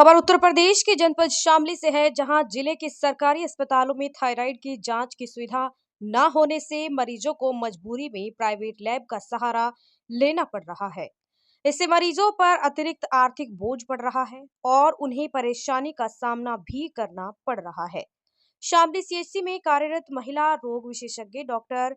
खबर उत्तर प्रदेश के जनपद शामली से है, जहां जिले के सरकारी अस्पतालों में थायराइड की जांच की सुविधा न होने से मरीजों को मजबूरी में प्राइवेट लैब का सहारा लेना पड़ रहा है। इससे मरीजों पर अतिरिक्त आर्थिक बोझ पड़ रहा है और उन्हें परेशानी का सामना भी करना पड़ रहा है। शामली सीएचसी में कार्यरत महिला रोग विशेषज्ञ डॉक्टर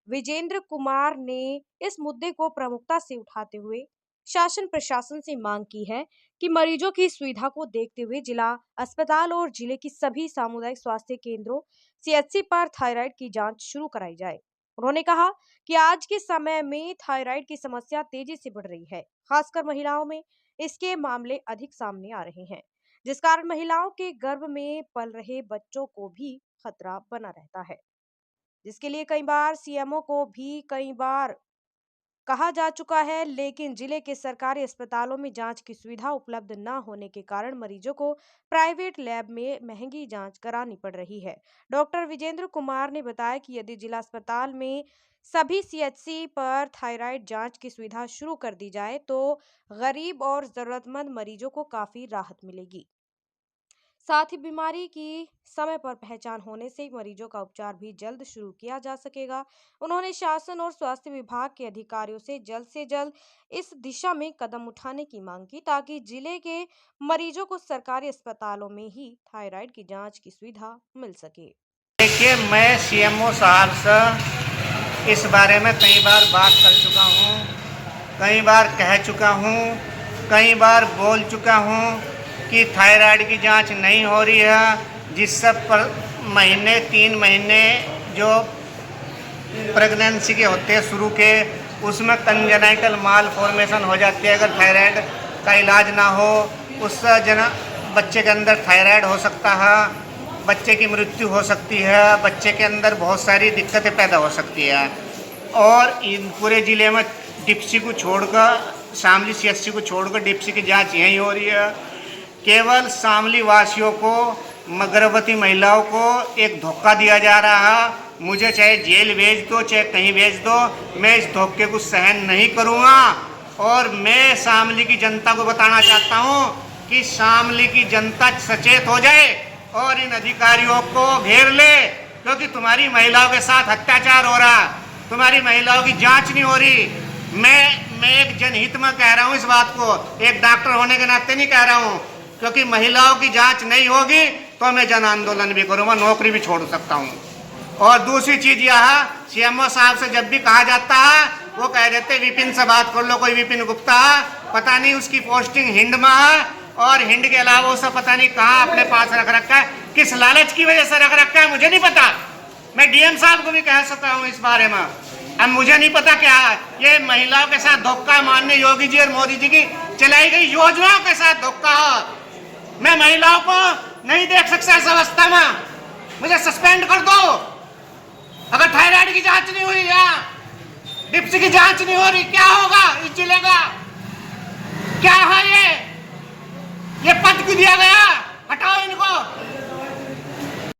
विजेंद्र कुमार ने इस मुद्दे को प्रमुखता से उठाते हुए शासन प्रशासन से मांग की है कि मरीजों की सुविधा को देखते हुए जिला अस्पताल और जिले की सभी सामुदायिक स्वास्थ्य केंद्रों सीएचसी पर थायराइड की जांच शुरू कराई जाए। उन्होंने कहा कि आज के समय में थायराइड की समस्या तेजी से बढ़ रही है, खासकर महिलाओं में इसके मामले अधिक सामने आ रहे हैं, जिस कारण महिलाओं के गर्भ में पल रहे बच्चों को भी खतरा बना रहता है, जिसके लिए कई बार सीएमओ को भी कई बार कहा जा चुका है, लेकिन जिले के सरकारी अस्पतालों में जांच की सुविधा उपलब्ध न होने के कारण मरीजों को प्राइवेट लैब में महंगी जांच करानी पड़ रही है। डॉक्टर विजेंद्र कुमार ने बताया कि यदि जिला अस्पताल में सभी सीएचसी पर थायराइड जांच की सुविधा शुरू कर दी जाए तो गरीब और जरूरतमंद मरीजों को काफी राहत मिलेगी। साथ ही बीमारी की समय पर पहचान होने से मरीजों का उपचार भी जल्द शुरू किया जा सकेगा। उन्होंने शासन और स्वास्थ्य विभाग के अधिकारियों से जल्द इस दिशा में कदम उठाने की मांग की, ताकि जिले के मरीजों को सरकारी अस्पतालों में ही थायराइड की जांच की सुविधा मिल सके। देखिए, मैं सीएमओ साहब से इस बारे में कई बार बात कर चुका हूँ, कई बार कह चुका हूँ, कई बार बोल चुका हूँ कि थायराइड की जांच नहीं हो रही है, जिससे महीने 3 महीने जो प्रेगनेंसी के होते हैं शुरू के, उसमें कंजेनाइटल माल फॉर्मेशन हो जाती है। अगर थायराइड का इलाज ना हो, उससे बच्चे के अंदर थायराइड हो सकता है, बच्चे की मृत्यु हो सकती है, बच्चे के अंदर बहुत सारी दिक्कतें पैदा हो सकती है। और इन पूरे ज़िले में डिप्सी को छोड़कर, शामली सीएचसी को छोड़कर डिप्सी की जांच यहीं हो रही है। केवल शामली वासियों को, गर्भवती महिलाओं को एक धोखा दिया जा रहा है। मुझे चाहे जेल भेज दो, चाहे कहीं भेज दो, मैं इस धोखे को सहन नहीं करूँगा। और मैं शामली की जनता को बताना चाहता हूँ कि शामली की जनता सचेत हो जाए और इन अधिकारियों को घेर ले, क्योंकि तुम्हारी महिलाओं के साथ अत्याचार हो रहा, तुम्हारी महिलाओं की जांच नहीं हो रही। मैं एक जनहित में कह रहा हूँ इस बात को, एक डॉक्टर होने के नाते नहीं कह रहा हूँ, क्योंकि महिलाओं की जांच नहीं होगी तो मैं जन आंदोलन भी करूँगा, नौकरी भी छोड़ सकता हूँ। और दूसरी चीज़ यह है, सीएमओ साहब से जब भी कहा जाता है वो कह देते विपिन से बात कर लो, कोई विपिन गुप्ता है, पता नहीं उसकी पोस्टिंग हिंड में है, और हिंड के अलावा उसे पता नहीं कहाँ अपने पास रख रखा है, किस लालच की वजह से रख रखा है मुझे नहीं पता। मैं डीएम साहब को भी कह सकता हूँ इस बारे में। अब मुझे नहीं पता क्या है ये महिलाओं के साथ धोखा, माननीय योगी जी और मोदी जी की चलाई गई योजनाओं के साथ धोखा है। मैं महिलाओं को नहीं देख सकता इस अवस्था में, मुझे सस्पेंड कर दो। अगर थायराइड की जांच नहीं हुई या डिप्सी की जांच नहीं हो रही, क्या होगा इस जिले का? क्या है ये पद क्यों दिया गया? हटाओ इनको।